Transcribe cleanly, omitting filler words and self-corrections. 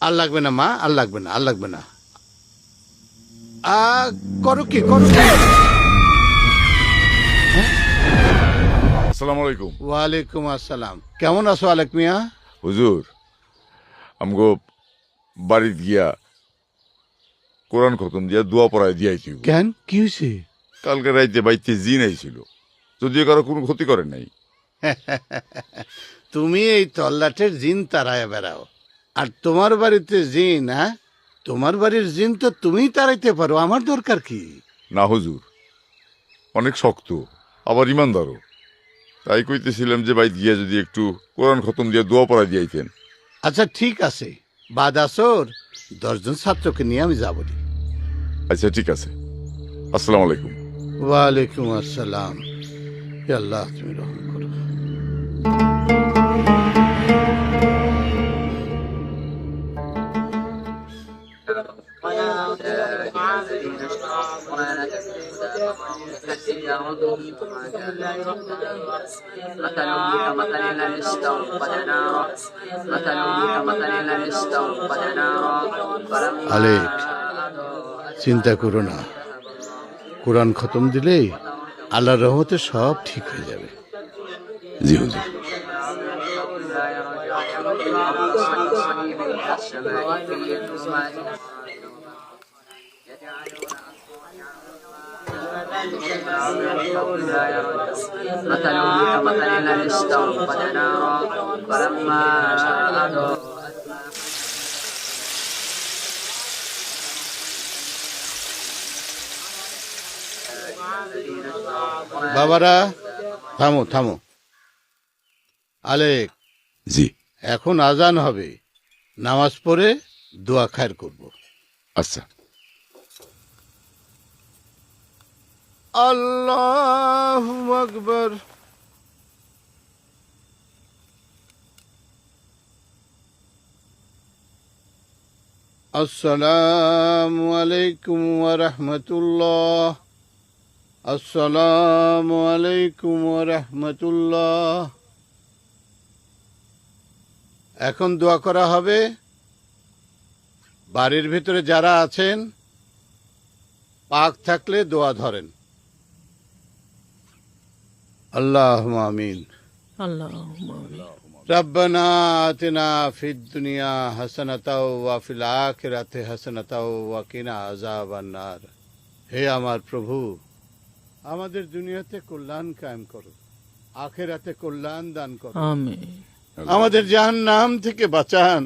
আর লাগবে না মা, আর লাগবে না, আর লাগবে না। করো কি, করো কি? আসসালামু আলাইকুম। ওয়ালাইকুম আসসালাম। কেমন আছো আলেক মিয়া? হুজুর, আমগো বাড়িতে গিয়া কোরআন খতম দিয়া দোয়া পড়ায় দিয়াইছি। কেন, কি হয়েছে? কালকে রাইতে বাইতে জিন আইছিল, যদিও কারো কোনো ক্ষতি করে নাই। তুমি এই তল্লাটের জিন তাড়ায় বেড়াও, আর তোমার বাড়িতে জিন? হ্যাঁ, তোমার বাড়ির জিন তো তুমিই তাড়াইতে পারো, আমার দরকার কি? না হুজুর, অনেক শক্ত, আবার ইমানদারও। তাই কইতেছিলাম যে বাইতে গিয়া যদি একটু কোরআন খতম দিয়া দোয়া পড়ায় দিয়াইতেন। আচ্ছা ঠিক আছে, বাদ আসর 10 জন ছাত্রকে নিয়ে আমি যাবো। আচ্ছা ঠিক আছে, আসসালামু আলাইকুম। ওয়ালাইকুম আসসালাম। হে আল্লাহ, তুমি রহম করো। আলেক, চিন্তা করো না, কোরআন খতম দিলেই আল্লাহর রহমতে সব ঠিক হয়ে যাবে। জি হুজুর। বাবারা, থামো থামো। আলেক, জি। এখন আজান হবে, নামাজ পড়ে দোয়া খায়ের করব। আচ্ছা। আল্লাহু আকবার। আসসালামু আলাইকুম ওয়া রাহমাতুল্লাহ। আসসালামু আলাইকুম ওয়া রাহমাতুল্লাহ। এখন দোয়া করা হবে। বাড়ির ভিতরে যারা আছেন, পাক থাকলে দোয়া ধরেন। আল্লাহুম্মা আমিন। আল্লাহুম্মা আমিন। রব্বানা আতিনা ফিদ দুনিয়া হাসানাতাও ওয়া ফিল আখিরাতি হাসানাতাও ওয়া কিনা আযাবান নার। হে আমার প্রভু, আমাদের দুনিয়াতে কল্যাণ কায়েম করো, আখিরাতে কল্যাণ দান করো। আমিন। আমাদের জাহান্নাম থেকে বাঁচান।